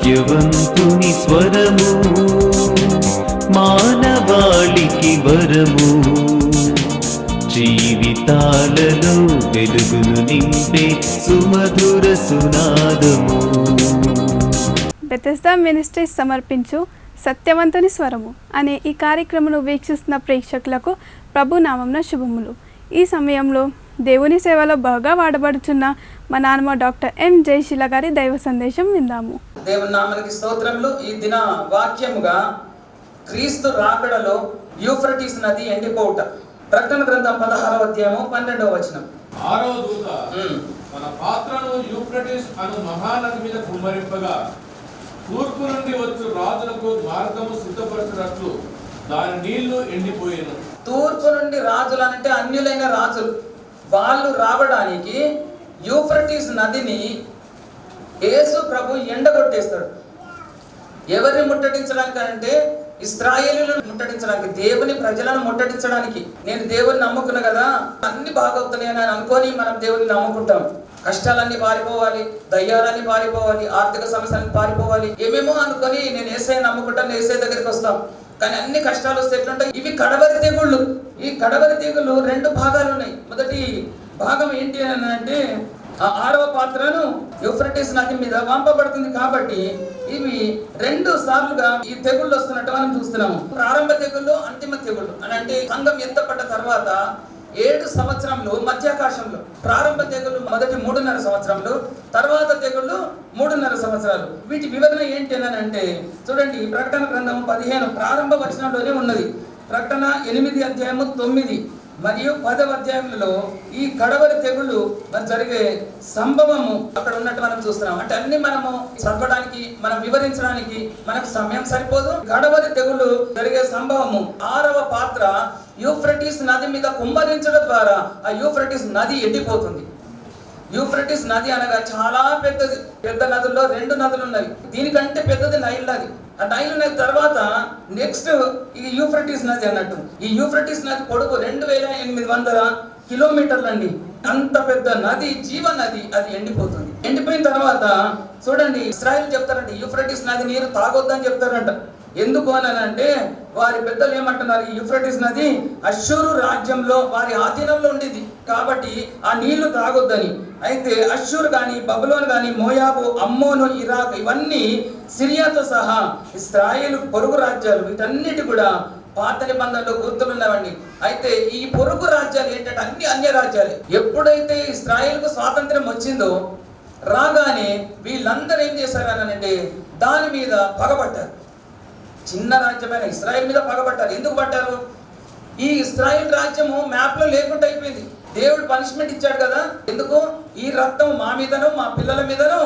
సత్యవంతుని స్వరము మానవాళికి వరము, జీవితాలలో వెలుగును నింపే సుమధుర సునాదము. బెతెస్దా మినిస్ట్రీస్ సమర్పించు సత్యవంతుని స్వరము అనే ఈ కార్యక్రమను వీక్షిస్తున్న ప్రేక్షకులకు ప్రభు నామమున శుభములు. ఈ సమయంలో దేవుని సేవలో బాగా వాడబడుచున్న మా నాన్నమ్మ డాక్టర్ ఎం జయశీల గారి దైవ సందేశం విందాము. దేవుని నామానికి స్తోత్రములు. ఈ దిన వాక్యముగా క్రీస్తు రాకడలో యూఫ్రటీస్ నది ఎండిపోవుట. ప్రకటన గ్రంథం 16వ అధ్యాయము 12వ వచనం. ఆరో దూత మన పాత్రను యూఫ్రటీస్ అను మహానది మీద కుమ్మరింపగా తూర్పు నుండి వచ్చు రాజులకు మార్గము సిద్ధపరచినట్లు దాని నీళ్లు ఎండిపోయేను. తూర్పు నుండి రాజులు అంటే అన్యులైన రాజులు, వాళ్ళు రావడానికి యూఫ్రటీస్ నదిని యేసు ప్రభు ఎండగొట్టేస్తాడు. ఎవరిని ముట్టడించడానికి అంటే ఇశ్రాయేలీయులను ముట్టడించడానికి, దేవుని ప్రజలను ముట్టడించడానికి. నేను దేవుని నమ్ముకున్నా కదా, అన్ని బాగవుతున్నాయి అని అనుకొని మనం దేవుని నమ్ముకుంటాం. కష్టాలన్నీ పారిపోవాలి, దయ్యాలన్నీ పారిపోవాలి, ఆర్థిక సమస్యలన్నీ పారిపోవాలి, ఏమేమో అనుకొని నేను యేసయ్య నమ్ముకుంటాను, యేసయ్య దగ్గరికి వస్తాం. కానీ అన్ని కష్టాలు వస్తే ఎట్లుంటాయి? ఇవి కడవరి తెగుళ్ళు. ఈ కడవరి తెగులు 2 భాగాలు ఉన్నాయి. మొదటి భాగం ఏంటి అని అంటే ఆ 6వ పాత్రను యూఫ్రటీస్ నది మీద వంపబడుతుంది. కాబట్టి ఇవి 2 సార్లుగా ఈ తెగుళ్ళు వస్తున్నట్టు మనం చూస్తున్నాము. ప్రారంభ తెగుళ్ళు, అంతిమ తెగుళ్ళు అని అంటే సంఘం ఎత్తపడ్డ తర్వాత 7 సంవత్సరంలో మధ్యాకాశంలో ప్రారంభ తెగుళ్ళు మొదటి 3.5 సంవత్సరంలో, తర్వాత తెగుళ్ళు 3.5 సంవత్సరాలు. వీటి వివరణ ఏంటి అని అంటే చూడండి, ప్రకటన గ్రంథం 15 ప్రారంభ వచనంలోనే ఉన్నది. ప్రకటన 8 అధ్యాయము 9 మరియు 10వ అధ్యాయంలో ఈ కడవరి తెగుళ్ళు జరిగే సంభవము అక్కడ ఉన్నట్టు మనం చూస్తున్నాం. అంటే అన్ని మనము చదవడానికి, మనం వివరించడానికి మనకు సమయం సరిపోదు. కడవరి తెగుళ్ళు జరిగే సంభవము 6వ పాత్ర యూఫ్రటీస్ నది మీద కుమ్మరించడం ద్వారా ఆ యూఫ్రటీస్ నది ఎండిపోతుంది. యూఫ్రటీస్ నది అనగా చాలా పెద్దది. పెద్ద నదుల్లో 2 నదులు ఉన్నాయి. దీనికంటే పెద్దది నైల్ నది. ఆ నైల్ నది తర్వాత నెక్స్ట్ ఈ యూఫ్రటీస్ నది అన్నట్టు. ఈ యూఫ్రటీస్ నది పొడవు 2800 కిలోమీటర్లు అండి. అంత పెద్ద నది, జీవ నది, అది ఎండిపోతుంది. ఎండిపోయిన తర్వాత చూడండి, ఇశ్రాయేల్ చెప్తారంట యూఫ్రటీస్ నది నీరు తాగొద్దని చెప్తారంట. ఎందుకు అని అంటే వారి పెద్దలు ఏమంటున్నారు, ఈ యూఫ్రటీస్ నది అష్షూరు రాజ్యంలో వారి ఆధీనంలో ఉండేది కాబట్టి ఆ నీళ్లు తాగొద్దని. అయితే అష్షూరు కానీ, బబులోన్ కానీ, మోయాబు, అమ్మోను, ఇరాక్ ఇవన్నీ సిరియాతో సహా ఇశ్రాయేలు పొరుగు రాజ్యాలు, వీటన్నిటి కూడా పాత నిబంధనలో గుర్తులున్నవండి. అయితే ఈ పొరుగు రాజ్యాలు ఏంటంటే అన్ని అన్య రాజ్యాలే. ఎప్పుడైతే ఇశ్రాయేల్కు స్వాతంత్రం వచ్చిందో రాగానే వీళ్ళందరూ ఏం చేశారని అంటే దాని మీద పగబట్టారు. చిన్న రాజ్యమైన ఇశ్రాయేల్ మీద పగబట్టారు. ఎందుకు పట్టారు? ఈ ఇశ్రాయేల్ రాజ్యము మ్యాప్లో లేకుండా అయిపోయింది. దేవుడు పనిష్మెంట్ ఇచ్చాడు కదా, ఎందుకు? ఈ రక్తం మా మీదను మా పిల్లల మీదను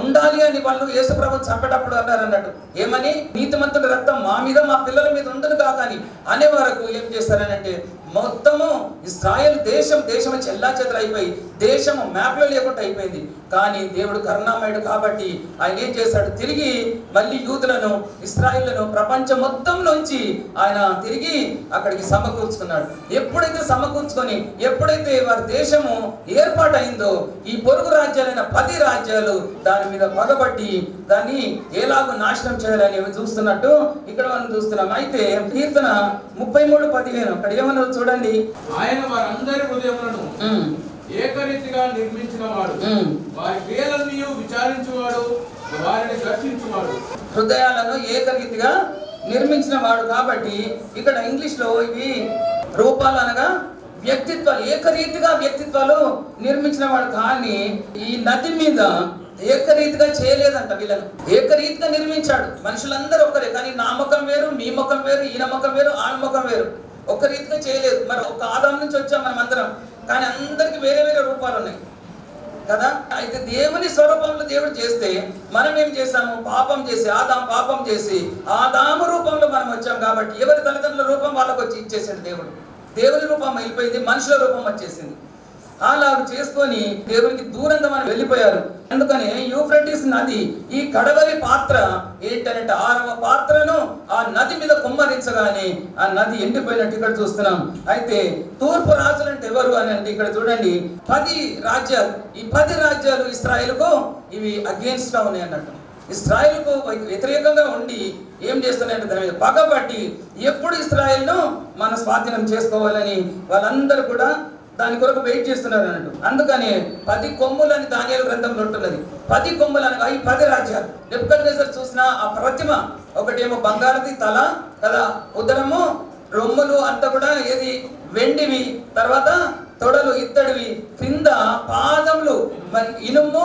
ఉండాలి అని వాళ్ళు యేసు ప్రభువుని చంపేటప్పుడు అన్నారు అన్నట్టు. ఏమని? నీతిమంతుల రక్తం మా మీద మా పిల్లల మీద ఉండదు కాకని అనే వరకు ఏం చేస్తారనంటే మొత్తము ఇశ్రాయేల్ దేశం చెల్లాచెదరైపోయి దేశము మ్యాప్లో లేకుండా అయిపోయింది. కానీ దేవుడు కరుణామయుడు కాబట్టి ఆయన ఏం చేశాడు? తిరిగి మళ్ళీ యూదులను, ఇశ్రాయేళ్లను ప్రపంచం మొత్తంలోంచి ఆయన తిరిగి అక్కడికి సమకూర్చుకున్నాడు. ఎప్పుడైతే సమకూర్చుకొని ఎప్పుడైతే వారి దేశము ఏర్పాటైందో ఈ పొరుగు రాజ్యాలైన 10 రాజ్యాలు దాని మీద పగబట్టి దాన్ని ఎలాగో నాశనం చేయాలని చూస్తున్నట్టు ఇక్కడ మనం చూస్తున్నాం. అయితే కీర్తన 33:15 అక్కడ ఏమన్నా చూడండి, ఆయన వారందరి హృదయములను ఏకరీతిగా నిర్మించిన వాడు, వారి క్రియలన్నీ విచారించువాడు, వారిని దర్శించువాడు. హృదయాలను ఏకరీతిగా నిర్మించిన వాడు. కాబట్టి ఇక్కడ ఇంగ్లీష్ లో ఇవి రూపాలు అనగా వ్యక్తిత్వాలు, ఏకరీతిగా వ్యక్తిత్వాలు నిర్మించిన వాడు. కానీ ఈ నది మీద ఏకరీతిగా చేయలేదంట. వీళ్ళను ఏకరీతిగా నిర్మించాడు. మనుషులందరూ ఒకరే, కానీ నా ముఖం వేరు, మీ ముఖం వేరు, ఈయన ముఖం వేరు, ఆయన ముఖం వేరు, ఒక రీతిగా చేయలేదు. మరి ఒక ఆదాం నుంచి వచ్చాం మనం అందరం, కానీ అందరికి వేరే వేరే రూపాలు ఉన్నాయి కదా. అయితే దేవుని స్వరూపంలో దేవుడు చేస్తే మనం ఏం చేసాము? పాపం చేసి ఆదాం పాపం చేసి ఆదాము రూపంలో మనం వచ్చాం. కాబట్టి ఎవరి తల్లిదండ్రుల రూపం వాళ్ళకు వచ్చి ఇచ్చేసాడు దేవుడు. దేవుని రూపం అయిపోయింది, మనుషుల రూపం వచ్చేసింది. అలా చేసుకొని దేవునికి దూరంగా మనం వెళ్ళిపోయారు. అందుకని యూఫ్రటీస్ నది ఈ కడవరి పాత్ర ఏంటంటే 6వ పాత్రను ఆ నది మీద కుమ్మరించగానే ఆ నది ఎండిపోయినట్టు ఇక్కడ చూస్తున్నాం. అయితే తూర్పు రాజులు అంటే ఎవరు అని అంటే ఇక్కడ చూడండి, 10 రాజ్యాలు. ఈ 10 రాజ్యాలు ఇశ్రాయేలుకు ఇవి అగేన్స్ట్ గా ఉన్నాయి అన్నట్టు. ఇశ్రాయేలుకు వ్యతిరేకంగా ఉండి ఏం చేస్తున్నాయంటే దాని మీద పగబట్టి ఎప్పుడు ఇశ్రాయేల్ను మన స్వాధీనం చేసుకోవాలని వాళ్ళందరూ కూడా దాని కొరకు వెయిట్ చేస్తున్నారు అన్నట్టు. అందుకని 10 కొమ్ములని దానియేలు గ్రంథంలో ఉంటున్నది. 10 కొమ్ములు అనగా ఈ 10 రాజ్యాలు. నెబుకద్నెజర్ చూసిన ఆ ప్రతిమ, ఒకటేమో బంగారది తల కదా, ఉదరము రొమ్ములు అంతా కూడా ఏది వెండివి, తర్వాత తొడలు ఇత్తడివి, క్రింద పాదములు మరి ఇనుము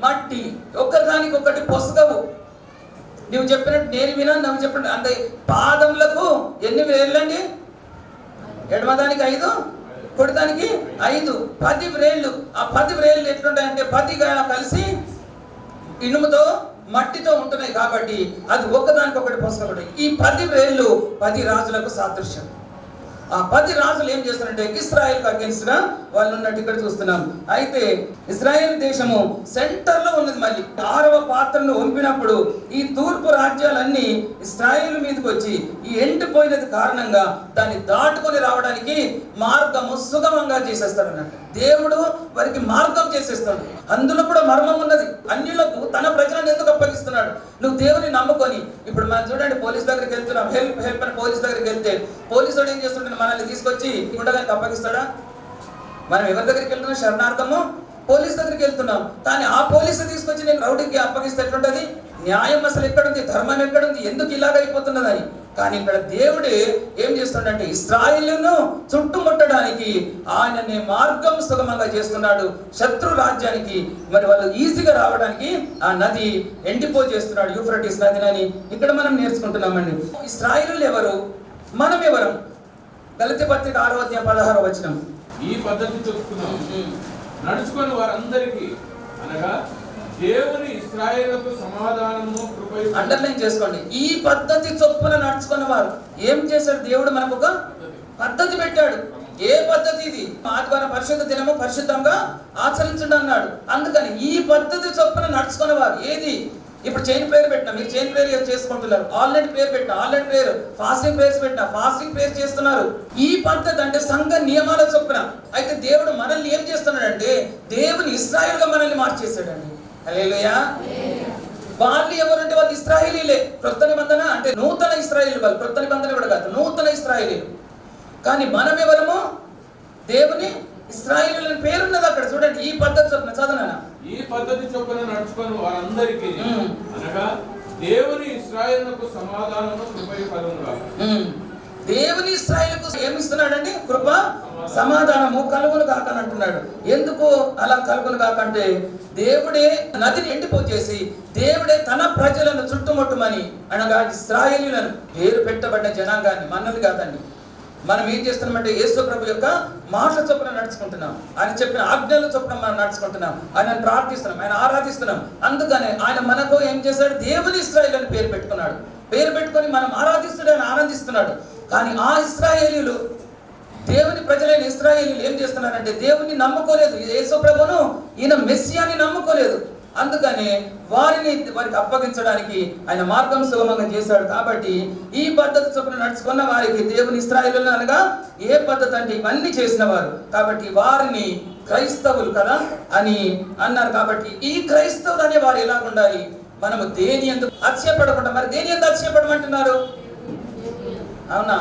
మట్టి, ఒకదానికి ఒకటి పొసగవు. నువ్వు చెప్పినట్టు నేను విన్నాను, నువ్వు చెప్పినట్టు అంటే పాదములకు ఎన్ని వేళ్ళండి? ఎడమదానికి 5, కుడిదానికి 5, 10 వ్రేళ్ళు. ఆ 10 వ్రేళ్ళు ఎట్లుంటాయంటే 10 కలిసి ఇనుముతో మట్టితో ఉంటున్నాయి కాబట్టి అది ఒకదానికి ఒకటి పొసగబడి. ఈ 10 వ్రేళ్ళు 10 రాజులకు సాదృశ్యం. ఆ 10 రాజులు ఏం చేస్తారంటే ఇశ్రాయేల్కి అగెన్స్ట్ గా వాళ్ళు ఉన్నట్టు ఇక్కడ చూస్తున్నాం. అయితే ఇశ్రాయేల్ దేశము సెంటర్ లో ఉన్నది. మళ్ళీ 6వ పాత్రను వంపినప్పుడు ఈ తూర్పు రాజ్యాలన్నీ ఇశ్రాయేల్ మీదకి వచ్చి ఈ ఎండిపోయినది కారణంగా దాన్ని దాటుకొని రావడానికి మార్గము సుగమంగా చేసేస్తాడు అన్నట్టు. దేవుడు వారికి మార్గం చేసేస్తాడు. అందులో కూడా మర్మం ఉన్నది. అన్యులకు తన ప్రజలను ఎందుకు అప్పగిస్తున్నాడు? నువ్వు దేవుని నమ్ముకొని, ఇప్పుడు మనం చూడండి పోలీస్ దగ్గరికి వెళ్తున్నాం, హెల్ప్ అని పోలీస్ దగ్గరికి వెళ్తే పోలీసు వాడు ఏం చేస్తుంటే మనల్ని తీసుకొచ్చి ఉండగానికి అప్పగిస్తాడా? మనం ఎవరి దగ్గరికి వెళ్తున్నాం? శరణార్థము పోలీస్ దగ్గరికి వెళ్తున్నాం. కానీ ఆ పోలీసు తీసుకొచ్చి నేను రౌడీకి అప్పగిస్తే ఎట్లుంటది? న్యాయం అసలు ఎక్కడుంది? ధర్మం ఎక్కడుంది? ఎందుకు ఇలాగ అయిపోతున్నదని. కానీ ఇక్కడ దేవుడే ఏం చేస్తున్నాడంటే ఇశ్రాయేలును చుట్టుముట్టడానికి ఆయననే మార్గం సుగమంగా చేస్తున్నాడు. శత్రు రాజ్యానికి మరి వాళ్ళు ఈజీగా రావడానికి ఆ నది ఎండిపోజేస్తున్నాడు, యూఫ్రటీస్ నదిని. ఇక్కడ మనం నేర్చుకుంటున్నామండి. ఇశ్రాయేలు ఎవరు, మనం ఎవరు? గలతీ పత్రిక 6వ అధ్యాయం 16వ వచనం. ఈ పద్ధతి చెప్తున్నాం, నడుచుకొని వారందరికీ అనగా దేవుని ఇశ్రాయేలుకు సమాధానము కృపయు. అండర్లైన్ చేసుకోండి. ఈ పద్ధతి చొప్పున నడుచుకున్న వారు ఏం చేశాడు? దేవుడు మనకు ఒక పద్ధతి పెట్టాడు. ఏ పద్ధతి ఇది? ఆదివారం పరిశుద్ధ దినము పరిశుద్ధంగా ఆచరించండి అన్నాడు. అందుకని ఈ పద్ధతి చొప్పున నడుచుకున్న వారు ఏది? ఇప్పుడు చైన్ ప్రేయర్ పెట్టినా, మీరు చైన్ ప్రేయర్ చేసుకుంటున్నారు. ఆల్రెడీ ప్రేయర్ పెట్టినా, ఆల్రెడీ ప్రేయర్, ఫాస్టింగ్ ప్రేయర్స్ పెట్టినా, ఫాస్టింగ్ ప్రేయర్ చేస్తున్నారు. ఈ పద్ధతి అంటే సంఘ నియమాల చొప్పున. అయితే దేవుడు మనల్ని ఏం చేస్తున్నాడంటే దేవుని ఇశ్రాయేలుగా మనల్ని మార్చేశాడండి. హల్లెలూయా. వాళ్ళు ఎవరంటే వాళ్ళు ఇశ్రాయేలీలే. క్రొత్త నిబంధన అంటే నూతన ఇశ్రాయేలు వాళ్ళు. క్రొత్త నిబంధన కూడా కాదు, నూతన ఇశ్రాయేలీలు. కానీ మనం ఎవరము? దేవుని ఇశ్రాయేలు అని పేరున్నది అక్కడ. చూడండి ఈ పద్ధతి చొప్పున చదవనా. ఈ పద్ధతి చొప్పున నడుచుకొని వారందరికీ అనగా దేవుని ఇశ్రాయేలుకు సమాధానము కృపయు కలుగునుగా. దేవుని ఇశ్రాయేలుకు ఏమి ఇస్తున్నాడండి? కృప సమాధానము కలుగును కాక అంటున్నాడు. ఎందుకు అలా కలుగును కాకంటే దేవుడే నదిని ఎండిపోచేసి దేవుడే తన ప్రజలను చుట్టుముట్టమని అనగా ఇశ్రాయేలీయులను పేరు పెట్టబడ్డ జనాంగాన్ని, మనల్ని కాదండి. మనం ఏం చేస్తున్నామంటే యేసు ప్రభు యొక్క మాటల చొప్పున నడుచుకుంటున్నాం. ఆయన చెప్పిన ఆజ్ఞల చొప్పున మనం నడుచుకుంటున్నాం. ఆయనను ప్రార్థిస్తున్నాం, ఆయన ఆరాధిస్తున్నాం. అందుకనే ఆయన మనకు ఏం చేశాడు? దేవుని ఇశ్రాయేలు అని పేరు పెట్టుకున్నాడు. పేరు పెట్టుకొని మనం ఆరాధిస్తున్నాడు, ఆయన ఆనందిస్తున్నాడు. కానీ ఆ ఇశ్రాయేలీయులు, దేవుని ప్రజలైన ఇశ్రాయేలీయులు ఏం చేస్తున్నారంటే దేవుని నమ్ముకోలేదు. యేసు ప్రభును, ఈయన మెస్సియాని నమ్ముకోలేదు. అందుకని వారికి అప్పగించడానికి ఆయన మార్గం సుగమంగా చేశాడు. కాబట్టి ఈ పద్ధతి చొప్పున నడుచుకున్న వారికి దేవుని ఇశ్రాయేలులు అనగా ఏ పద్ధతి అంటే ఇవన్నీ చేసిన వారు. కాబట్టి వారిని క్రైస్తవులు కదా అని అన్నారు. కాబట్టి ఈ క్రైస్తవులు అనే వారు ఎలా ఉండాలి? మనము దేని ఎందుకు అతిశయపడకుండా, మరి దేని ఎందుకు అతిశయపడమంటున్నారు? అవునా?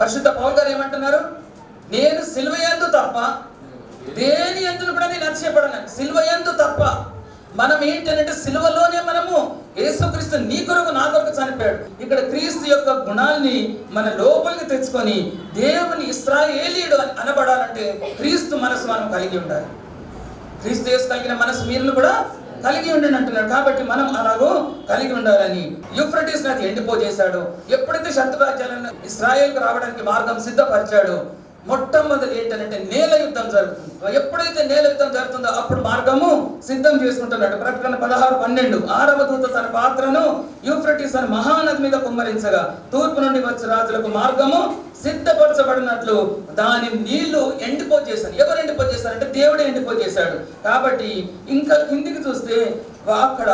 పరిశుద్ధ పౌలు గారు ఏమంటున్నారు? నేను సిలువ యందు తప్ప దేని యందు కూడా నేను అతిశయపడను. సిలువ యందు తప్ప. మనం ఏంటంటే సిలువలోనే మనము యేసుక్రీస్తు నీ కొరకు నా కొరకు చనిపోయాడు. ఇక్కడ క్రీస్తు యొక్క గుణాల్ని మన లోపలికి తెచ్చుకొని దేవుని ఇశ్రాయేలీయుడు అని అనబడాలంటే క్రీస్తు మనసు మనం కలిగి ఉండాలి. క్రీస్తు యేసు కలిగిన మనసు మీరు కూడా కలిగి ఉండండి అంటున్నాడు. కాబట్టి మనం అలాగో కలిగి ఉండాలని యూఫ్రటీస్ నది ఎండిపోజేశాడు. ఎప్పుడైతే శత్రు రాజ్యాలను ఇశ్రాయేల్కు రావడానికి మార్గం సిద్ధపరిచాడు, మొట్టమొదటి ఏంటంటే నేల యుద్ధం జరుగుతుంది. ఎప్పుడైతే నేల యుద్ధం జరుగుతుందో అప్పుడు మార్గము సిద్ధం చేసుకుంటున్నాడు. ప్రకటన 16:12 6వ దూత తన పాత్రను యూఫ్రటీస్ అని మహానది మీద కుమ్మరించగా తూర్పు నుండి వచ్చే రాజులకు మార్గము సిద్ధపరచబడినట్లు దాని నీళ్లు ఎండిపోజేశారు. ఎవరు ఎండిపోజేశారంటే దేవుడే ఎండిపోజేశాడు. కాబట్టి ఇంకా కిందికి చూస్తే అక్కడ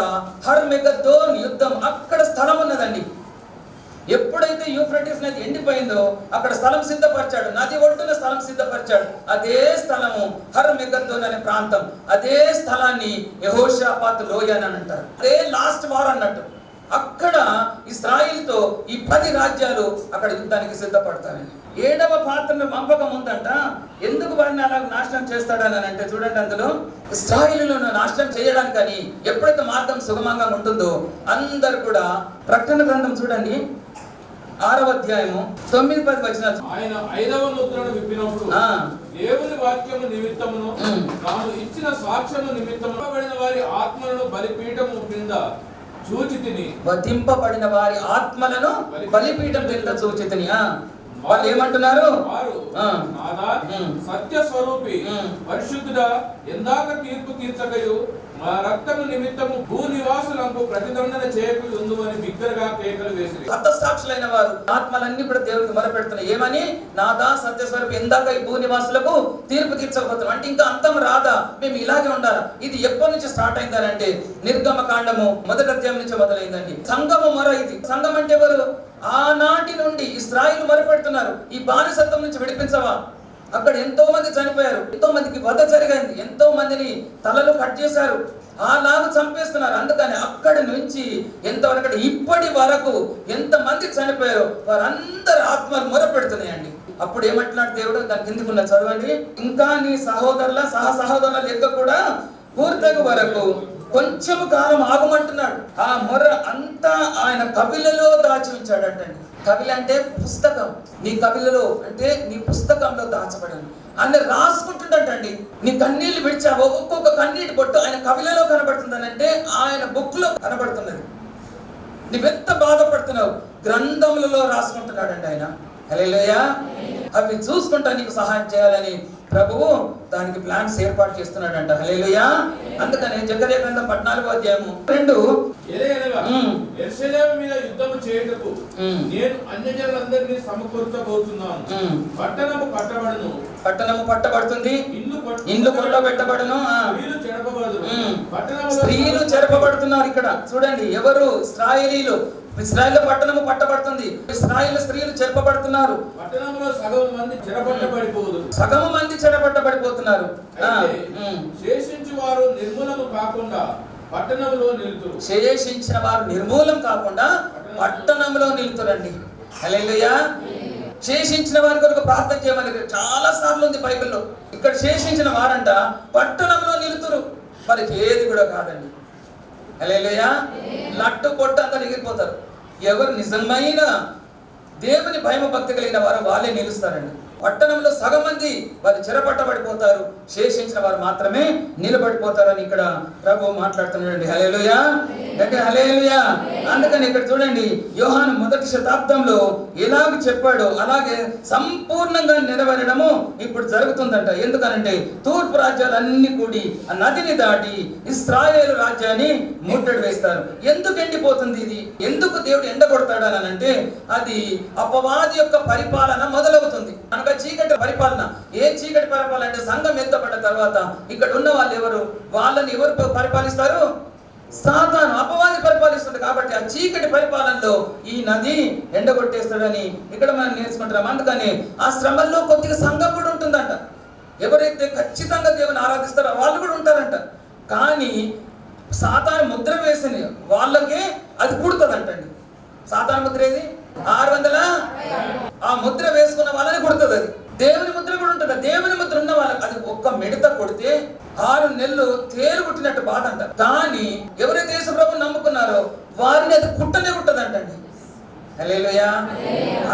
హర్మెగద్దోన్ యుద్ధం, అక్కడ స్థలం ఉన్నదండి. ఎప్పుడైతే యూఫ్రటీస్ నది ఎండిపోయిందో అక్కడ స్థలం సిద్ధపరిచాడు, నది ఒడ్డున స్థలం సిద్ధపరిచాడు. అదే స్థలము హర్మెగద్దోన్ అనే ప్రాంతం. అదే స్థలాన్ని యెహోషాపాతు లోయ అని అంటారు. అదే లాస్ట్ వార్ అన్నట్టు. అక్కడ ఇశ్రాయేలుతో ఈ 10 రాజ్యాలు అక్కడ యుద్ధానికి సిద్ధపడతారండి. 7వ పాత్రను పంపక ముందంట ఎందుకు వారిని అలా నాశనం చేస్తాడని అంటే చూడండి, అందులో ఇశ్రాయేలును నాశనం చేయడానికని ఎప్పుడైతే మార్గం సుగమంగా ఉంటుందో అందరు కూడా, ప్రకటన గ్రంథం చూడండి 6వ అధ్యాయము 9-10 వచనాలు. ఆయన 5వ ముద్రను విప్పినప్పుడు దేవుని వాక్యము నిమిత్తమును తాను ఇచ్చిన సాక్ష్యము నిమిత్తము పడిన వారి ఆత్మలను బలిపీఠము కింద చూచితిని. వధింపబడిన వారి ఆత్మలను బలిపీఠం కింద చూచితిని. వాళ్ళు ఏమంటున్నారు? సత్య స్వరూపి పరిశుద్ధుడా, ఎందాక తీర్పు తీర్చకయు మా రక్తము నిమిత్తము భూనివాసులకు ప్రతిదండన చేయకు ఉందని బిగ్గరగా కేకలు వేసిరి. హతసాక్షులైన వారు ఆత్మలన్నీ కూడా దేవుడికి మొరపెడుతున్నాయి. ఏమని? నాదా సత్య స్వరూపి, ఎందాక ఈ భూనివాసులకు తీర్పు తీర్చకపోతున్నాం అంటే ఇంకా అంతం రాదా, మేము ఇలాగే ఉండాలా. ఇది ఎప్పటి నుంచి స్టార్ట్ అయిందనంటే నిర్గమ కాండము 1వ అధ్యాయం నుంచి మొదలైందండి. సంఘము మొర ఇది. సంఘం అంటే ఎవరు? ఆనాటి నుండి ఇశ్రాయేలు మొరపెడుతున్నారు, ఈ బానిసత్వం నుంచి విడిపించవా. అక్కడ ఎంతో మంది చనిపోయారు, ఎంతో మందికి వధ జరిగింది, ఎంతో మందిని తలలు కట్ చేశారు, అలాగ చంపేస్తున్నారు. అందుకని అక్కడి నుంచి ఎంతవరకు ఇప్పటి వరకు ఎంత మంది చనిపోయారో వారందరూ ఆత్మలు మొరపెడుతున్నాయండి. అప్పుడు ఏమంటున్నాడు దేవుడు? దాని కిందకున్న చదవండి. ఇంకా నీ సహోదరుల సహసహోదరుల లెక్క కూడా పూర్తగు వరకు కొంచెం కాలం ఆగమంటున్నాడు. ఆ మొర అంతా ఆయన కవిలలో దాచి ఉంచాడంటండి. కవిల అంటే పుస్తకం. నీ కవిలలో అంటే నీ పుస్తకంలో దాచబడాను. ఆయన రాసుకుంటుండటండి. నీ కన్నీళ్లు విడిచావో ఒక్కొక్క కన్నీటి బొట్టు ఆయన కవిలలో కనబడుతుందనంటే ఆయన బుక్ లో కనబడుతున్నది. నువ్వెంత బాధపడుతున్నావు గ్రంథములలో రాసుకుంటున్నాడండి ఆయన. హల్లెలూయా. అవి చూసుకుంటా నీకు సహాయం చేయాలని ప్రభువు దానికి ప్లాన్స్ ఏర్పాటు చేస్తున్నాడంట. హల్లెలూయా. అందుకనే జకర్యా గ్రంథం 14వ అధ్యాయము 2 యెరూషలేము మీద యుద్ధము చేయుటకు నేను అన్యజనులందరినీ సమకూర్చబోతున్నాను. పట్టణము కట్టబడును, పట్టణము పట్టబడుతుంది, ఇండ్లు కొల్లబెట్టబడును, స్త్రీలు చెరపబడుతున్నారు. ఇక్కడ చూడండి, ఎవరు? ఇశ్రాయేలీలు. ఇశ్రాయేలు పట్టణము పట్టబడుతుంది, ఇశ్రాయేలు స్త్రీలు చెరపబడుతున్నారు. పట్టణంలో సగం మంది చెరపట్టబడిపోదురు, సగం మంది చెరపట్టబడిపోతున్నారు. శేషించు వారు నిర్మూలము కాకుండా పట్టణంలో నిలుతురు. శేషించిన వారు నిర్మూలం కాకుండా పట్టణంలో నిలుతురండి. హల్లెలూయా. శేషించిన వారి కొరకు ప్రార్థన చేయమని చాలా సార్లు ఉంది బైబిల్లో. ఇక్కడ శేషించిన వారంట పట్టణంలో నిలుతురు, వారికి ఏది కూడా కాదండి. హల్లెలూయా. లట్టు పొట్టు అంతా నిగిరిపోతారు. ఎవరు నిజమైన దేవుని భయం భక్తి కలిగిన వారు వాళ్ళే నిలుస్తారండి. పట్టణంలో సగం మంది వారు చెరపట్టబడిపోతారు, శేషించిన వారు మాత్రమే నిలబడిపోతారని ఇక్కడ ప్రభు మాట్లాడుతున్నాడండి. హల్లెలూయా అంటే హల్లెలూయా. అందుకని ఇక్కడ చూడండి, యోహాను 1వ శతాబ్దంలో ఎలాగ చెప్పాడో అలాగే సంపూర్ణంగా నెరవేరడము ఇప్పుడు జరుగుతుందంట. ఎందుకనంటే తూర్పు రాజ్యాలన్నీ కూడి ఆ నదిని దాటి ఇశ్రాయేలు రాజ్యాన్ని ముట్టడి వేస్తారు. ఎందుకు ఎండిపోతుంది ఇది? ఎందుకు దేవుడు ఎండగొడతాడు అని అంటే అది అపవాది యొక్క పరిపాలన మొదలవుతుంది. కనుక చీకటి పరిపాలన. ఏ చీకటి పరిపాలన అంటే సంఘం ఎత్తబడ్డ తర్వాత ఇక్కడ ఉన్న వాళ్ళు ఎవరు? వాళ్ళని ఎవరు పరిపాలిస్తారు? సాతాను, అపవాది పరిపాలిస్తుంది. కాబట్టి ఆ చీకటి పరిపాలనలో ఈ నది ఎండగొట్టేస్తాడని ఇక్కడ మనం నేర్చుకుంటున్నాం. అందుకని ఆ శ్రమల్లో కొద్దిగా సంఘం కూడా ఉంటుందంట. ఎవరైతే ఖచ్చితంగా దేవుని ఆరాధిస్తారో వాళ్ళు కూడా ఉంటారంట. కానీ సాతాను ముద్ర వేసిన వాళ్ళకే అది కుడుతుందంటండి. సాతాను ముద్ర ఏది? 600 ఆ ముద్ర వేసుకున్న వాళ్ళని కొడుతుంది. అది దేవుని ముద్ర కూడా ఉంటుంది. దేవుని ముద్ర ఉన్న వాళ్ళకి అది ఒక్క మిడత కొడితే 6 నెలలు తేలు కుట్టినట్టు బాధ అంట. కానీ ఎవరైతే యేసు ప్రభువుని నమ్ముకున్నారో వారిని అది కుట్టనే కుట్టదంటండి. హల్లెలూయా.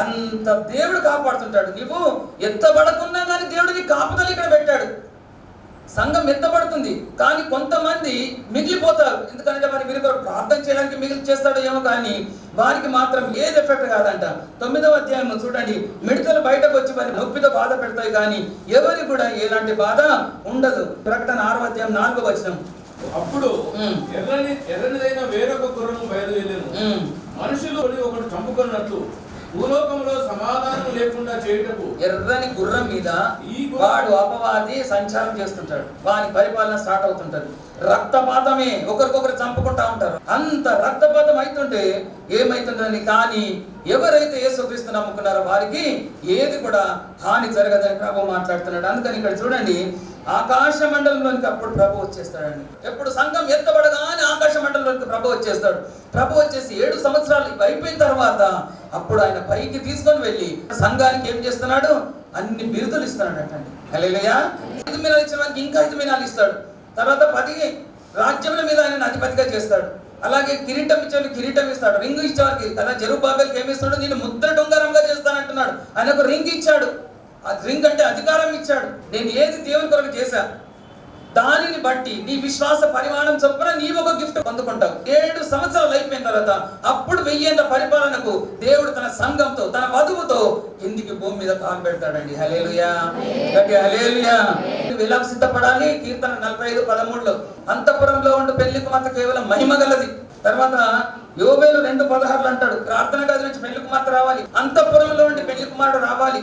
అంత దేవుడు కాపాడుతుంటాడు. నువ్వు ఎత్తబడకున్నా కానీ దేవుడిని కాపుదలు ఇక్కడ పెట్టాడు. సంఘం ఎత్తబడుతుంది కానీ కొంతమంది మిగిలిపోతారు. ఎందుకంటే మరి మీరు ప్రార్థన చేయడానికి మిగిలి చేస్తాడో ఏమో కానీ వారికి మాత్రం ఏది ఎఫెక్ట్ కాదంట. 9వ అధ్యాయం చూడండి, మిడతలు బయటకు వచ్చి వారి నొప్పితో బాధ పెడతాయి కానీ ఎవరికి కూడా ఎలాంటి బాధ ఉండదు. ప్రకటన 6వ అధ్యాయం 4వ వచనం. అప్పుడు ఎర్రనిదైన వేరొక గుర్రము బయలుదేరాను. మనుషులు ఒకడు చంపుకున్నట్లు భూలోకంలో సమాధానం లేకుండా చేయుటకు ఎర్రని గుర్రం మీద వాడు అపవాది సంచారం చేస్తుంటాడు. వాని పరిపాలన స్టార్ట్ అవుతుంటది. రక్తపాతమే, ఒకరికొకరు చంపుకుంటా ఉంటారు. అంత రక్తపాతం అవుతుంటే ఏమైతుందని కానీ ఎవరైతే యేసుక్రీస్తు నమ్ముకున్నారో వారికి ఏది కూడా హాని జరగదని ప్రభు మాట్లాడుతున్నాడు. అందుకని ఇక్కడ చూడండి, ఆకాశ మండలంలోనికి అప్పుడు ప్రభు వచ్చేస్తాడండి. ఎప్పుడు సంఘం ఎత్తబడగానే ఆకాశ మండలంలోనికి ప్రభు వచ్చేస్తాడు. ప్రభు వచ్చేసి 7 సంవత్సరాలు అయిపోయిన తర్వాత అప్పుడు ఆయన పైకి తీసుకొని వెళ్ళి సంఘానికి ఏం చేస్తున్నాడు, అన్ని బిరుదులు ఇస్తున్నాడు అంటండి. హల్లెలూయా. 5 మినాలు ఇచ్చిన వారికి ఇంకా 5 మినాలు ఇస్తాడు. తర్వాత 10 రాజ్యముల మీద ఆయన అధిపతిగా చేస్తాడు. అలాగే కిరీటం ఇచ్చేవారికి కిరీటం ఇస్తాడు, రింగు ఇచ్చేవారికి కదా జెరుబ్బాబెల్కి ఏమి ఇస్తాడు, నేను ముద్ర డొంగరంగా చేస్తానంటున్నాడు. ఆయనకు రింగ్ ఇచ్చాడు. ఆ రింగ్ అంటే అధికారం ఇచ్చాడు. నేను ఏది దేవుని కొరకు చేశా దానిని బట్టి నీ విశ్వాస పరిమాణం చొప్పున నీవు ఒక గిఫ్ట్ పొందుకుంటావు. 7 సంవత్సరాలు అయిపోయిన తర్వాత అప్పుడు 1000 ఏళ్ల పరిపాలనకు దేవుడు తన సంఘంతో తన వధువుతో కిందికి భూమి మీద కాలు పెడతాడండి. హల్లెలూయా, హల్లెలూయా. నువ్వు ఎలా సిద్ధపడాలి? కీర్తన 45:13లో అంతఃపురంలో ఉండు పెళ్లి కుమార్తె కేవలం మహిమ గలది. తర్వాత యోబేలు 2:16 అంటాడు, ప్రార్థన గది నుంచి పెళ్లి కుమార్తె రావాలి, అంతఃపురంలో ఉండి పెళ్లి కుమారుడు రావాలి,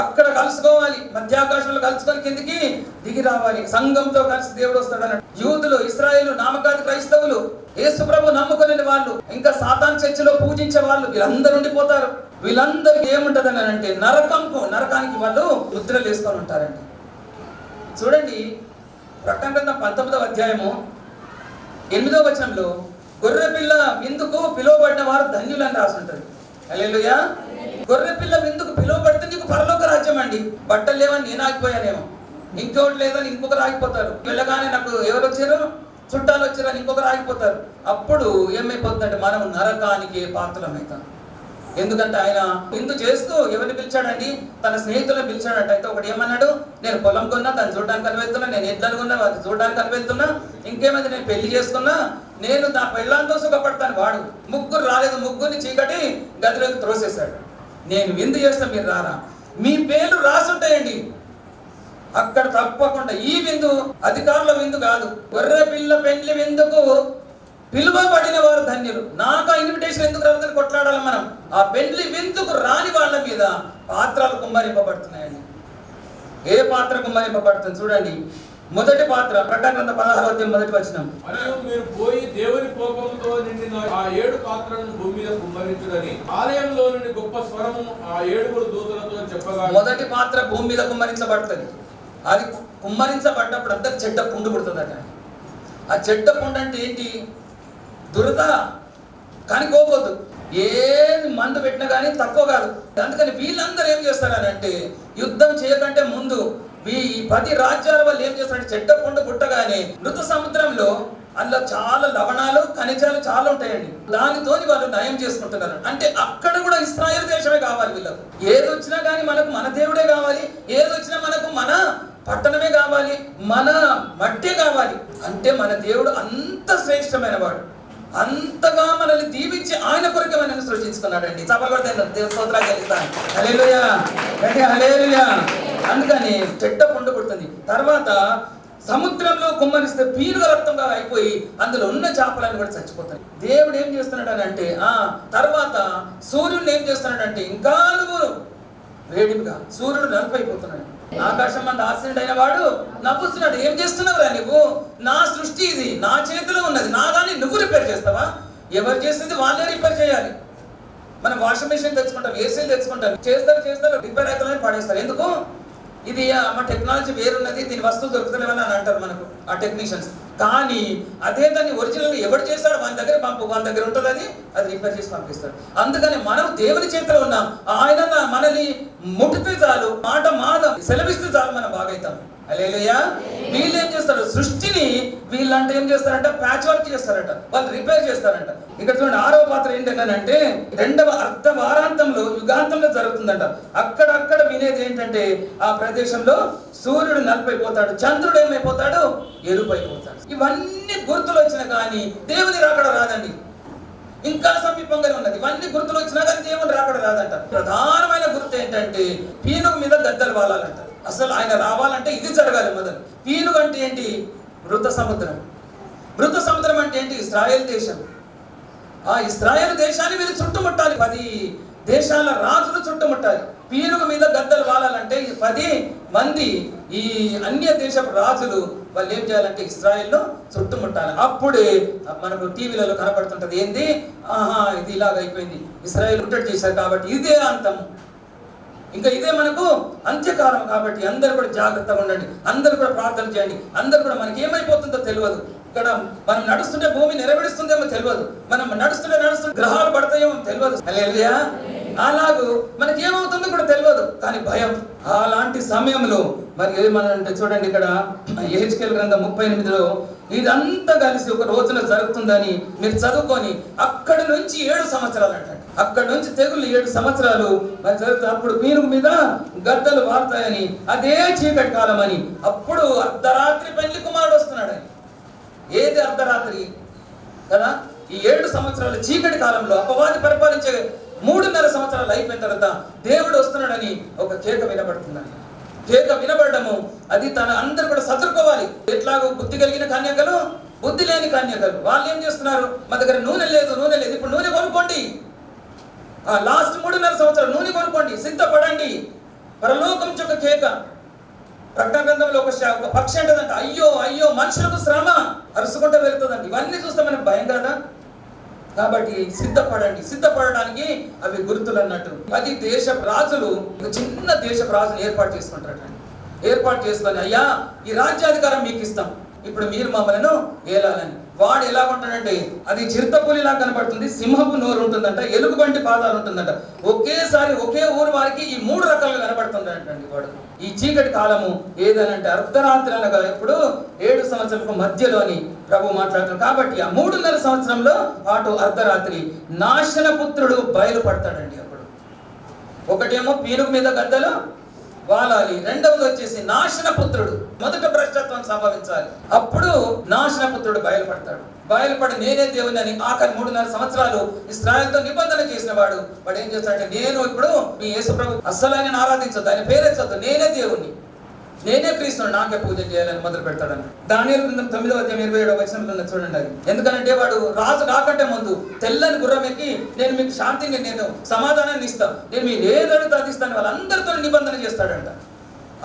అక్కడ కలుసుకోవాలి, మధ్యాకాశంలో కలుసుకొని కిందికి దిగి రావాలి, సంఘంతో కలిసి దేవుడు వస్తాడు అన్నాడు. యూదులు, ఇశ్రాయేలు, నామకాది క్రైస్తవులు, యేసు ప్రభు నమ్ముకునే వాళ్ళు, ఇంకా సాతాన్ చర్చిలో పూజించే వాళ్ళు, వీళ్ళందరూ ఉండిపోతారు. వీళ్ళందరికీ ఏముంటదని అంటే నరకానికి వాళ్ళు ముద్రలు వేసుకొని ఉంటారండి. చూడండి, ప్రకటన గ్రంథం 19వ అధ్యాయము 8వ వచనంలో గొర్రె పిల్ల విందుకు పిలువబడిన వారు ధన్యులని రాసి ఉంటుంది. హల్లెలూయా. గొర్రె పిల్ల విందుకు పిలువబడితే నీకు పరలోక రాజ్యం అండి. బట్టలు లేవని నేను ఆగిపోయానేమో, ఇంకోటి లేదని ఇంకొకరు ఆగిపోతారు. వెళ్ళగానే నాకు ఎవరు వచ్చారు, చుట్టాలు వచ్చారని ఇంకొకరు ఆగిపోతారు. అప్పుడు ఏమైపోతుందంటే మనం నరకానికి పాత్రలమవుతాం. ఎందుకంటే ఆయన విందు చేస్తూ ఎవరిని పిలిచాడండి, తన స్నేహితులను పిలిచాడంట. అయితే ఒకటి ఏమన్నాడు, నేను పొలం కొన్నా దాన్ని చూడడానికి అని వెళ్తున్నా, నేను ఎడ్లను కొన్నా అది చూడడానికి అని వెళ్తున్నా, ఇంకేమైంది నేను పెళ్లి చేసుకున్నా, నేను నా పెళ్ళాంతో సుఖపడతాను. వాడు 3 రాలేదు, 3 చీకటి గదిలోకి త్రోసేశాడు. నేను విందు చేస్తా, మీరు రారా, మీ పేర్లు రాసుంటాయండి అక్కడ తప్పకుండా. ఈ విందు అధికారుల విందు కాదు, గొర్రె పిల్ల పెండ్లి విందుకు పిలువబడిన వారు ధన్యులు. నాకు ఆ ఇన్విటేషన్ ఎందుకు రాదని కొట్లాడాలి మనం. ఆ పెండ్లి విందుకు రాని వాళ్ళ మీద పాత్రలు కుమ్మరింపబడుతున్నాయండి. ఏ పాత్ర కుమ్మరింపబడుతుంది చూడండి. మొదటి పాత్ర ప్రకటన గ్రంథం 16వ అధ్యాయం 1వ వచనం, మరియు మీరు పోయి దేవుని కోపంతో నిండిన ఆ 7 పాత్రలను భూమి మీద కుమ్మరించుడని ఆలయంలో నుండి గొప్ప స్వరము ఆ 7 దూతలతో చెప్పగా. మొదటి పాత్ర భూమి మీద కుమ్మరించబడుతుంది. అది కుమ్మరించబడ్డప్పుడు అంతా చెడ్డ పుండు పుడుతుందట. ఆ చెడ్డ పుండు అంటే ఏంటి? దురద. కానీ కోపొద్దు, ఏది మందు పెట్టినా కానీ తక్కువ కాదు. అందుకని వీళ్ళందరూ ఏం చేస్తారని అంటే, యుద్ధం చేయకంటే ముందు ఈ 10 రాజ్యాల వాళ్ళు ఏం చేస్తారంటే, చెడ్డ పుండు పుట్టగానే మృత సముద్రంలో అందులో చాలా లవణాలు ఖనిజాలు చాలా ఉంటాయండి, దానితోని వాళ్ళు నయం చేసుకుంటున్నారు. అంటే అక్కడ కూడా ఇశ్రాయేలు దేశమే కావాలి వీళ్ళకు. ఏది వచ్చినా కానీ మనకు మన దేవుడే కావాలి, ఏది వచ్చినా మనకు మన పట్టణమే కావాలి, మన మట్టే కావాలి. అంటే మన దేవుడు అంత శ్రేష్టమైన వాడు, అంతగా మనల్ని దీవించి ఆయన కొరకే మనల్ని సృష్టించుకున్నాడండి. స్తోత్రాలు చెల్లిస్తాను. హల్లెలూయా, హల్లెలూయా. అందుకని చెడ్డ పుండు పుడుతుంది. తర్వాత సముద్రంలో కుమ్మరిస్తే పీనుగ రక్తంగా అయిపోయి అందులో ఉన్న చేపలన్నీ కూడా చచ్చిపోతాయి. దేవుడు ఏం చేస్తున్నాడు అని అంటే, తర్వాత సూర్యుడు ఏం చేస్తున్నాడంటే, ఇంకా నువ్వు వేడిగా సూర్యుడు నలుపైపోతున్నాడు. ఆకాశం మంది ఆశ్రయుడైన వాడు నవ్వుతున్నాడు. ఏం చేస్తున్నావురా నువ్వు? నా సృష్టి ఇది, నా చేతిలో ఉన్నది, నా దాన్ని నువ్వు రిపేర్ చేస్తావా? ఎవరు చేసింది వాళ్ళే రిపేర్ చేయాలి. మనం వాషింగ్ మెషిన్ తెచ్చుకుంటాం, ఏసీలు తెచ్చుకుంటాం, చేస్తారు రిపేర్ అవుతుందని పడేస్తారు. ఎందుకు? ఇది మా టెక్నాలజీ వేరున్నది, దీని వస్తువులు దొరుకుతలేవని అని అంటారు మనకు ఆ టెక్నీషియన్స్. కానీ అదే దాన్ని ఒరిజినల్ ఎవరు చేస్తాడు వాళ్ళ దగ్గర పంపు, వాళ్ళ దగ్గర ఉంటుంది, అది రిపేర్ చేసి పంపిస్తాడు. అందుకని మనం దేవుని చేతిలో ఉన్నాం. ఆయన మనల్ని ముట్టితే చాలు, మాట సెలవిస్తే చాలు, మనం బాగైతాం. హల్లెలూయా. వీళ్ళు ఏం చేస్తారు, సృష్టిని వీళ్ళంటే ఏం చేస్తారంట, ప్యాచ్ వర్క్ చేస్తారట, వాళ్ళు రిపేర్ చేస్తారంట. ఇక్కడ చూడండి, 6వ పాత్ర ఏంటంటే 2వ అర్ధ వారాంతంలో యుగాంతంలో జరుగుతుందంట. అక్కడక్కడ వినేది ఏంటంటే, ఆ ప్రదేశంలో సూర్యుడు నలుపైపోతాడు, చంద్రుడు ఏమైపోతాడు, ఎరుపైపోతాడు. ఇవన్నీ గుర్తులు వచ్చినా కానీ దేవుని రాకడ రాదండి. ఇంకా సమీపంగానే ఉన్నది. ఇవన్నీ గుర్తులు వచ్చినా కానీ దేవుని రాకడ రాదంట. ప్రధానమైన గుర్తు ఏంటంటే, పీనుగు మీద గద్దలు వాలాలంట. అసలు ఆయన రావాలంటే ఇది జరగాలి మొదలు. పీనుగు అంటే ఏంటి? మృత సముద్రం. మృత సముద్రం అంటే ఏంటి? ఇశ్రాయేల్ దేశం. ఆ ఇశ్రాయేల్ దేశాన్ని వీళ్ళు చుట్టుముట్టాలి. 10 దేశాల రాజులు చుట్టుముట్టాలి. పీనుగు మీద గద్దలు వాలాలంటే 10 మంది ఈ అన్య దేశపు రాజులు వాళ్ళు ఏం చేయాలంటే ఇశ్రాయేల్ను చుట్టుముట్టాలి. అప్పుడే మనకు టీవీలలో కనపడుతుంటది, ఏంది ఇది ఇలాగ అయిపోయింది, ఇశ్రాయేల్ ముట్టడి చేశారు కాబట్టి ఇదే అంతం, ఇంకా ఇదే మనకు అంత్యకాలం కాబట్టి అందరూ కూడా జాగ్రత్తగా ఉండండి, అందరూ కూడా ప్రార్థన చేయండి. అందరూ కూడా మనకి ఏమైపోతుందో తెలియదు. ఇక్కడ మనం నడుస్తుంటే భూమి నెరవేరుస్తుందేమో తెలియదు, మనం నడుస్తుంటే గ్రహాలు పడతాయేమో తెలియదు. హల్లెలూయా. అలాగూ మనకి ఏమవుతుందో కూడా తెలియదు, కానీ భయం. అలాంటి సమయంలో మరి ఏమనంటే చూడండి, ఇక్కడ యెహెజ్కేలు గ్రంథం 38లో ఇదంతా కలిసి ఒక రోజున జరుగుతుందని మీరు చదువుకొని అక్కడి నుంచి 7 సంవత్సరాలు అంటండి. అక్కడి నుంచి తెగులు 7 సంవత్సరాలు మరి జరుగుతుంది. అప్పుడు పీనుగు మీద గద్దలు వారుతాయని, అదే చీకటి కాలం అని. అప్పుడు అర్ధరాత్రి పెళ్లి కుమారుడు వస్తున్నాడు అని. ఏది అర్ధరాత్రి కదా? ఈ 7 సంవత్సరాల చీకటి కాలంలో అపవాది పరిపాలించే 3.5 సంవత్సరాలు అయిపోయిన తర్వాత దేవుడు వస్తున్నాడని ఒక కేక వినబడుతుందని. కేక వినబడము అది తన అందరూ కూడా సదురుకోవాలి. ఎట్లాగో బుద్ధి కలిగిన కన్యకలు, బుద్ధి లేని కన్యకలు వాళ్ళు ఏం చేస్తున్నారు, మా దగ్గర నూనె లేదు, ఇప్పుడు నూనె కొనుక్కోండి, లాస్ట్ 3.5 సంవత్సరాలు నూనె కొనుక్కోండి, సిద్ధపడండి. పరలోకం నుంచి ఒక కేక. ప్రకటన గ్రంథంలో ఒక పక్షి అంటదంట, అయ్యో అయ్యో మనుషులకు శ్రమ అరుసుకుంటూ వెళ్తుందండి. ఇవన్నీ చూస్తే మనకు భయం కదా. కాబట్టి సిద్ధపడండి. సిద్ధపడడానికి అవి గుర్తులు అన్నట్టు. అది దేశపు రాజులు, చిన్న దేశపు రాజులు ఏర్పాటు చేసుకుంటారటండి. ఏర్పాటు చేసుకొని, అయ్యా ఈ రాజ్యాధికారం మీకు ఇస్తాం, ఇప్పుడు మీరు మమ్మల్ని ఏలాలని. వాడు ఎలా ఉంటాడంటే అది చిరుతపులిలా కనబడుతుంది, సింహపు నోరు ఉంటుందంట, ఎలుగుబంటి పాదాలు ఉంటుందంట. ఒకేసారి ఒకే ఊరు వారికి ఈ 3 రకాలుగా కనబడుతుందంటండి వాడు. ఈ చీకటి కాలము ఏదనంటే అర్ధరాత్రి అనగా ఎప్పుడు 7 సంవత్సరాలకు మధ్యలో అని ప్రభు మాట్లాడుతున్నాడు. కాబట్టి ఆ 3.5 సంవత్సరంలో పాటు అర్ధరాత్రి నాశనపుత్రుడు బయలుపడతాడండి. అప్పుడు ఒకటేమో పీనుగు మీద గద్దలు వాలాలి, రెండవది వచ్చేసి నాశనపుత్రుడు. మొదట భ్రష్టత్వం సంభవించాలి, అప్పుడు నాశనపుత్రుడు బయలుపడతాడు. బయలుపడి నేనే దేవుని అని ఆఖరి 3.5 సంవత్సరాలు ఇశ్రాయేలుతో నిబంధన చేసిన వాడు ఏం చేస్తాడంటే, నేను ఇప్పుడు మీ యేసు ప్రభు అస్సలు ఆయన ఆరాధించొద్దు, ఆయన పేరెచ్చొద్దు, నేనే దేవుణ్ణి, నేనే క్రీస్తుని, నాకే పూజ చేయాలని మొదలు పెడతాడని. దానియేలు గ్రంథం 9వ అధ్యాయం 27వ వచనంలో చూడండి అది. ఎందుకంటే వాడు రాజు కాకంటే ముందు తెల్లని గుర్రం ఎక్కి, నేను మీకు శాంతిని, నేను సమాధానాన్ని ఇస్తాను, నేను మీరు ఏది అడుగుతా అది ఇస్తాను, వాళ్ళందరితో నిబంధన చేస్తాడంట.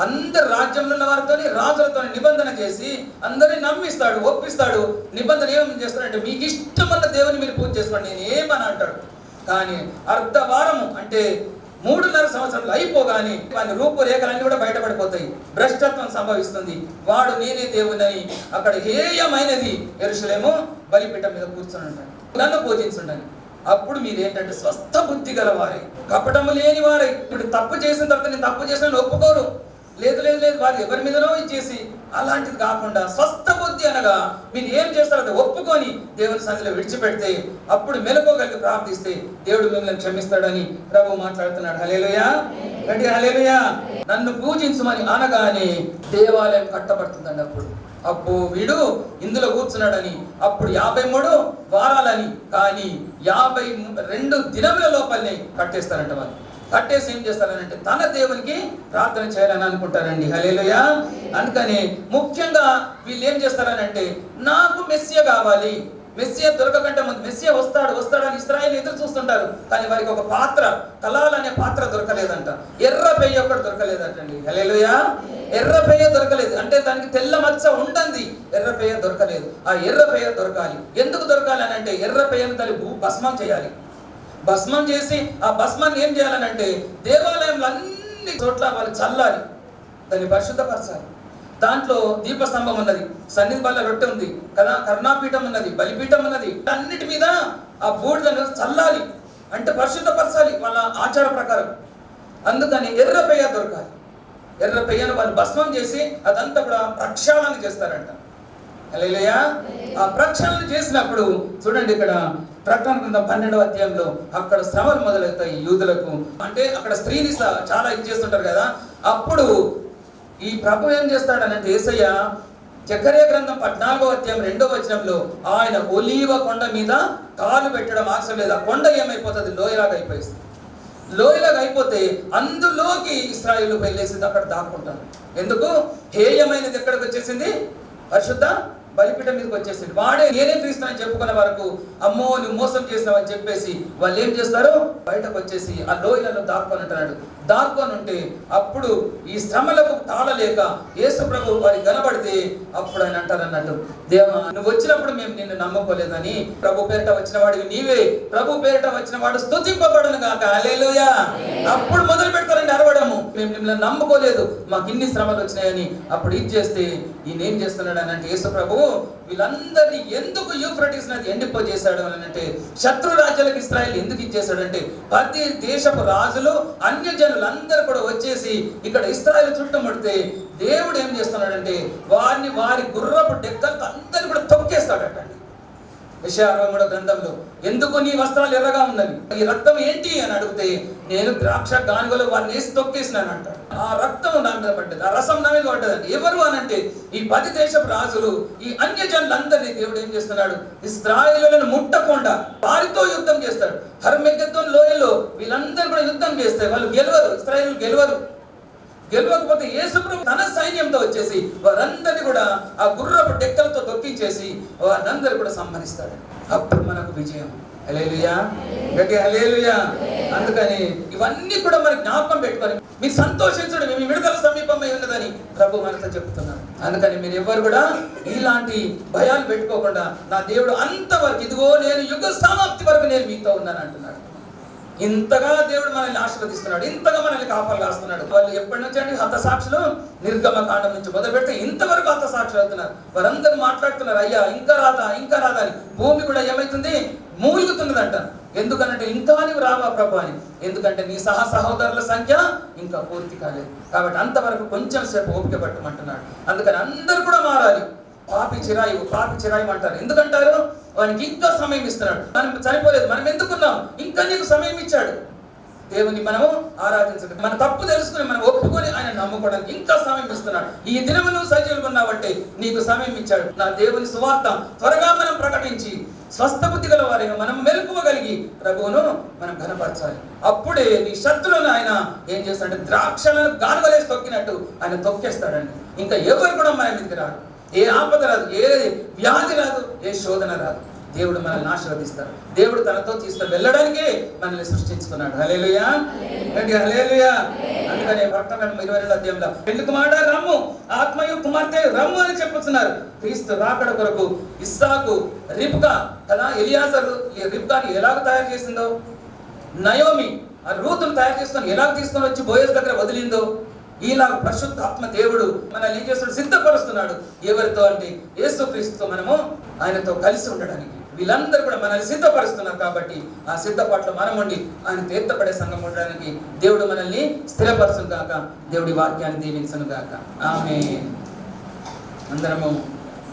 అందరు రాజ్యంలో ఉన్న వారితో రాజులతో నిబంధన చేసి అందరినీ నమ్మిస్తాడు, ఒప్పిస్తాడు. నిబంధన ఏమేమి చేస్తాడంటే, మీకు ఇష్టమన్న దేవుని మీరు పూజ చేసుకోండి, నేను ఏమని అంటాడు. కానీ అర్ధవారము అంటే 3.5 సంవత్సరాలు అయిపోగానే వాని రూపురేఖలన్నీ కూడా బయటపడిపోతాయి, భ్రష్టత్వం సంభవిస్తుంది. వాడు నేనే దేవుని అక్కడ హేయమైనది యెరూషలేము బలిపీఠం మీద కూర్చొని ఉంటాడు, నన్ను పూజించుండని. అప్పుడు మీరు ఏంటంటే స్వస్థ బుద్ధి గల వారే, కపటము లేని వారే. ఇప్పుడు తప్పు చేసిన తర్వాత నేను తప్పు చేసిన ఒప్పుకోరు, లేదు లేదు లేదు వారు ఎవరి మీదనో ఇచ్చేసి అలాంటిది కాకుండా స్వస్థ బుద్ధి అనగా మీరు ఏం చేస్తారో అది ఒప్పుకొని దేవుని సన్నిధిలో విడిచిపెడితే, అప్పుడు మెలకువగలిగి ప్రార్థిస్తే దేవుడు మిమ్మల్ని క్షమిస్తాడని ప్రభు మాట్లాడుతున్నాడు. హల్లెలూయా, గట్టిగా హల్లెలూయా. నన్ను పూజించుమని అనగానే దేవాలయం కట్టబడుతుందండి. అప్పుడు వీడు ఇందులో కూర్చున్నాడని, అప్పుడు 53 వారాలని, కానీ 52 దినముల లోపలనే కట్టేస్తారంట. వాళ్ళు కట్టేసి ఏం చేస్తారనంటే తన దేవునికి ప్రార్థన చేయాలని అనుకుంటారండి. హల్లెలూయా. అందుకని ముఖ్యంగా వీళ్ళు ఏం చేస్తారనంటే, నాకు మెస్సియా కావాలి, మెస్సియా దొరకకంటే ముందు మెస్సియా వస్తాడని ఇశ్రాయేలు ఎదురు చూస్తుంటారు. కానీ వారికి ఒక పాత్ర, కలాలనే పాత్ర దొరకలేదంట. ఎర్ర పెయ్య ఒకటి దొరకలేదంటండి. హల్లెలూయా. ఎర్ర పెయ్య దొరకలేదు అంటే దానికి తెల్ల మచ్చ ఉండండి, ఎర్ర పెయ్య దొరకలేదు. ఆ ఎర్ర పెయ్య దొరకాలి. ఎందుకు దొరకాలి అని అంటే, ఎర్ర పెయ్యను తల్లి భస్మం చేయాలి. భస్మం చేసి ఆ భస్మాన్ని ఏం చేయాలనంటే దేవాలయంలో అన్ని చోట్ల వాళ్ళు చల్లాలి, దాన్ని పరిశుద్ధపరచాలి. దాంట్లో దీపస్తంభం ఉన్నది, సన్నిధి బల్ల రొట్టె ఉంది కదా, కరుణాపీఠం ఉన్నది, బలిపీఠం ఉన్నది. అన్నిటి మీద ఆ బూడిదను చల్లాలి అంటే పరిశుద్ధపరచాలి వాళ్ళ ఆచార ప్రకారం. అందుకని ఎర్ర పెయ్య దొరకాలి. ఎర్ర పెయ్యను వాళ్ళు భస్మం చేసి అదంతా కూడా ప్రక్షాళన చేస్తారంట. హల్లెలూయా. ఆ ప్రక్షాళన చేసినప్పుడు చూడండి, ఇక్కడ ప్రకటన గ్రంథం 12వ అధ్యాయంలో అక్కడ శ్రమలు మొదలవుతాయి యూదులకు. అంటే అక్కడ స్త్రీని చాలా చేస్తుంటారు కదా. అప్పుడు ఈ ప్రభు ఏం చేస్తాడనంటే, యేసయ్య జకర్యా గ్రంథం 14వ అధ్యాయం 2వ వచనంలో ఆయన ఒలీవ కొండ మీద కాలు పెట్టడం అవసరం లేదు. ఆ కొండ ఏమైపోతుంది, లోయలాగా అయిపోయింది. లోయలాగా అయిపోతే అందులోకి ఇశ్రాయేలు వెళ్ళేసింది, అక్కడ దాక్కుంటారు. ఎందుకు? హేయమైనది ఎక్కడికి వచ్చేసింది? పరిశుద్ధ బలిపీఠం మీదకి వచ్చేసింది. వాడే నేనే క్రీస్తుని చెప్పుకునే వరకు అమ్మో నువ్వు మోసం చేసినావని చెప్పేసి వాళ్ళు ఏం చేస్తారు, బయటకు వచ్చేసి ఆ లోయలలో దాక్కొని ఉంటున్నాడు. దాక్కొని ఉంటే అప్పుడు ఈ శ్రమలకు తాళలేక యేసు ప్రభు వారికి కనబడితే అప్పుడు ఆయన అంటారు అన్నట్టు, దేవా నువ్వు వచ్చినప్పుడు మేము నిన్ను నమ్మకోలేదని, ప్రభు పేరిట వచ్చిన వాడివి నీవే, ప్రభు పేరిట వచ్చిన వాడు స్తుతింపబడును గాక, హల్లెలూయా. అప్పుడు మొదలు పెడతారండి అరవడము, మేము మిమ్మల్ని నమ్ముకోలేదు, మాకు ఇన్ని శ్రమలు వచ్చినాయని. అప్పుడు ఇది చేస్తే ఈయన ఏం చేస్తున్నాడు అని అంటే, యేసు ప్రభు వీళ్ళందరినీ ఎందుకు యూఫ్రటీస్ నది ఎండిపోజేశాడు అని అంటే, శత్రు రాజ్యాలకు ఇశ్రాయేల్ ఎందుకు ఇచ్చేశాడంటే, ప్రతి దేశపు రాజులు అన్యజనులందరూ కూడా వచ్చేసి ఇక్కడ ఇశ్రాయేలు చుట్టుముడితే దేవుడు ఏం చేస్తున్నాడంటే వారి గుర్రపు డెక్కలతో అందరినీ కూడా తొక్కేస్తాడట. యెషయా 63 గ్రంథంలో ఎందుకు నీ వస్త్రాలు ఎర్రగా ఉన్నవి, ఈ రక్తం ఏంటి అని అడిగితే, నేను ద్రాక్ష గానుగలో వారిని వేసి తొక్కేసినాను అంటాడు. ఆ రక్తం నా మీద పడ్డది, ఆ రసం నా మీద పడ్డదండి. ఎవరు అనంటే ఈ 10 దేశపు రాజులు, ఈ అన్యజనులందరినీ దేవుడు ఏం చేస్తున్నాడు, ఇశ్రాయేలులను ముట్టకుండా వారితో యుద్ధం చేస్తాడు. హర్మెగెద్దోను లోయలో వీళ్ళందరూ కూడా యుద్ధం చేస్తే వాళ్ళు గెలవరు, ఇశ్రాయేలు గెలవరు. గెలవకపోతే యేసు ప్రభు తన సైన్యంతో వచ్చేసి వారందరినీ కూడా ఆ గుర్రపు డెక్కలతో తొక్కించేసి వారందరూ కూడా సంహరిస్తాడు. అప్పుడు మనకు విజయం. హల్లెలూయా, గట్టిగా హల్లెలూయా. అందుకని ఇవన్నీ కూడా మరి జ్ఞాపకం పెట్టుకొని మీరు సంతోషించడం, మీ విడుదల సమీపమై ఉన్నదని ప్రభు మనతో చెప్తున్నాడు. అందుకని మీరు ఎవరు కూడా ఇలాంటి భయాలు పెట్టుకోకుండా, నా దేవుడు అంతవరకు ఇదిగో నేను యుగ సమాప్తి వరకు నేను మీతో ఉన్నాను అంటున్నాడు. ఇంతగా దేవుడు మనల్ని ఆశీర్వదిస్తున్నాడు, ఇంతగా మనల్ని కాపాడుతున్నాడు. వాళ్ళు ఎప్పటి నుంచి అండి హతసాక్షులు, నిర్గమకాండం నుంచి మొదలు పెడితే ఇంతవరకు హతసాక్షులు అవుతున్నారు. వారందరూ మాట్లాడుతున్నారు, అయ్యా ఇంకా రాదా ఇంకా రాదా అని. భూమి కూడా ఏమైతుంది, మూలుగుతున్నదంట. ఎందుకనంటే ఇంకా నీవు రావా ప్రభు అని. ఎందుకంటే నీ సహోదరుల సంఖ్య ఇంకా పూర్తి కాలేదు. కాబట్టి అంతవరకు కొంచెం సేపు ఓపిక పట్టమంటున్నాడు. అందుకని అందరూ కూడా మారాలి. పాపి చిరాయి అంటారు. ఎందుకంటారు, వానికి ఇంకా సమయం ఇస్తున్నాడు. మనం చనిపోలేదు, మనం ఎందుకున్నాం, ఇంకా నీకు సమయం ఇచ్చాడు. దేవుని మనము ఆరాధించడం, మన తప్పు తెలుసుకుని మనం ఒప్పుకొని ఆయన నమ్ముకోవడానికి ఇంకా సమయం ఇస్తున్నాడు. ఈ దినము నువ్వు సజీవులుగా ఉన్నావంటే నీకు సమయం ఇచ్చాడు. నా దేవుని సువార్త త్వరగా మనం ప్రకటించి స్వస్థ బుద్ధి గల వారిగా మనం మెలుకువగలిగి ప్రభువును మనం ఘనపరచాలి. అప్పుడే నీ శత్రువులను ఆయన ఏం చేస్తాడంటే ద్రాక్షలను గానుగలేసి తొక్కినట్టు ఆయన తొక్కేస్తాడండి. ఇంకా ఎవరు కూడా మన మీదకి రాదు, ఏ ఆపద రాదు, ఏ వ్యాధి రాదు, ఏ శోధన రాదు. దేవుడు మనల్ని ఆశీర్వదిస్తాడు. దేవుడు తనతో తీసుకొని వెళ్ళడానికి మనల్ని సృష్టించుకున్నాడు. హల్లెలూయా, హల్లెలూయా. అందుకనే ప్రకటన 22వ అధ్యాయంలో పెళ్లి కుమారుడా రమ్ము, ఆత్మయు కుమార్తె రమ్ము అని చెప్పుతున్నారు. క్రీస్తు రాకడ కొరకు ఇస్సాకు రిబ్కా కదా, ఎలియాజరు రిబ్కాని ఎలాగ తయారు చేసిందో, నయోమి ఆ రూతును తయారు చేసుకొని ఎలాగ తీసుకొని వచ్చి బోయజ్ దగ్గర వదిలిందో, ఇలా పరిశుద్ధాత్మ దేవుడు మనల్ని ఏం చేస్తున్నాడు, సిద్ధపరుస్తున్నాడు. ఎవరితో అంటే యేసుక్రీస్తుతో మనము ఆయనతో కలిసి ఉండడానికి. వీళ్ళందరూ కూడా మనల్ని సిద్ధపరుస్తున్నారు. కాబట్టి ఆ సిద్ధపాట్లో మనం ఉండి ఆయన తీర్థపడే సంఘం ఉండడానికి దేవుడు మనల్ని స్థిరపరచును గాక. దేవుడి వాక్యాన్ని దీవించును గాక. ఆమేన్. అందరము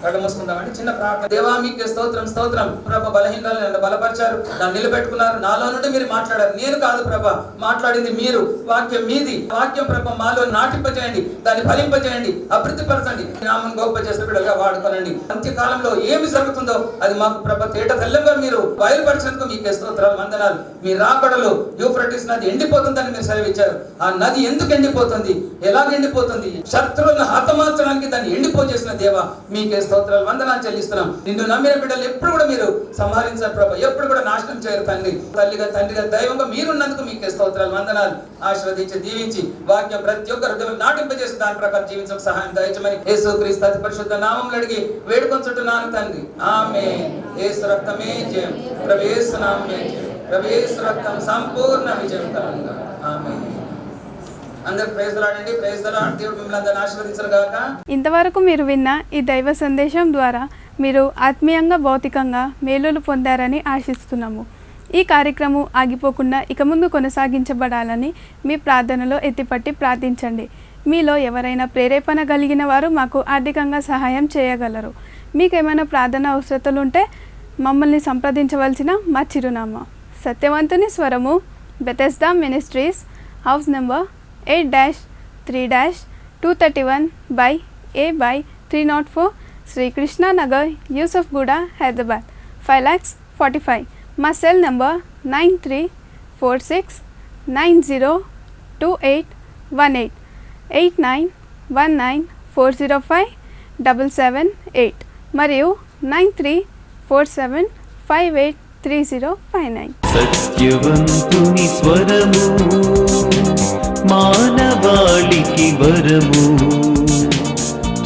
కళ్ళు మూసుకుందామంటే చిన్న ప్రార్థన. దేవా మీకే స్తోత్రం స్తోత్రం. ప్రభ బలహీనరాలు నన్ను బలపరిచారు, నన్ను నిలబెట్టుకున్నారు. నాలో నుండి మీరు మాట్లాడారు, నేను కాదు ప్రభ మాట్లాడింది మీరు. వాక్యం మీది. వాక్యం ప్రభ మాలో నాటింపజేయండి, దాన్ని ఫలింపజేయండి, అభివృద్ధిపరచండి. నామం గొప్ప చేసే బిడ్డలుగా వాడుకోనండి. అంత్యకాలంలో ఏమి జరుగుతుందో అది మాకు ప్రభ తేట తెల్లంగా మీరు బయలుపరిచినందుకు మీకే స్తోత్రాలు వందనాలు. మీ రాకడలో యూఫ్రటీస్ నది ఎండిపోతుందని మీరు సెలవిచ్చారు. ఆ నది ఎందుకు ఎండిపోతుంది, ఎలాగ ఎండిపోతుంది, శత్రువులను హతమార్చడానికి దాన్ని ఎండిపోచేసిన దేవా మీకే స్తోత్రాలు వందనాలు చెల్లిస్తున్నాం. నిన్ను నమ్మిన బిడ్డలు ఎప్పుడు కూడా మీరు సంహరించారు ప్రభా, ఎప్పుడు కూడా నాశనం చేయరు తండ్రి. తల్లిగా తండ్రిగా దైవంగా మీరున్నందుకు మీకే స్తోత్రాలు వందనాలు. ఆశీర్వదించి దీవించి వాక్యం ప్రతి ఒక్క హృదయం నాటింపజేసి దాని ప్రకారం జీవించడం సహాయం దయచేయమని యేసుక్రీస్తు అతి పరిశుద్ధ నామములో అడిగి వేడుకొంచుంటున్నాను తండ్రి. ఆమేన్. యేసు రక్తమే జయం, ప్రభు యేసు నామమే జయం, ప్రభు యేసు రక్తం సంపూర్ణ విజయం కలుగుగా. ఆమేన్. అందరూ ప్రైజ్ లాడండి, ప్రైజ్ లాడ్. దేవుడు మిమ్మల్ని అందరిని ఆశీర్వదించును గాక. ఇంతవరకు మీరు విన్న ఈ దైవ సందేశం ద్వారా మీరు ఆత్మీయంగా భౌతికంగా మేలులు పొందారని ఆశిస్తున్నాము. ఈ కార్యక్రమం ఆగిపోకుండా ఇక ముందు కొనసాగించబడాలని మీ ప్రార్థనలో ఎత్తిపట్టి ప్రార్థించండి. మీలో ఎవరైనా ప్రేరేపణ కలిగిన వారు మాకు ఆర్థికంగా సహాయం చేయగలరు. మీకు ఏమైనా ప్రార్థన అవసరతలు ఉంటే మమ్మల్ని సంప్రదించవలసిన మా చిరునామా సత్యవంతుని స్వరము, Bethesda ministries, house number 8-3-231/A/304, Sri Krishna Nagar, Yusufgooda, Hyderabad 5,45,000. మా సెల్ నంబర్ 9346902818 8919405778. మరియు 9347583059. సత్యవంతుని స్వరము మానవాళికి వరము,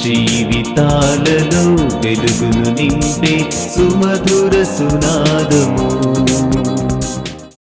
జీవితాలలో వెలుగును నింపే సుమధుర సునాదము.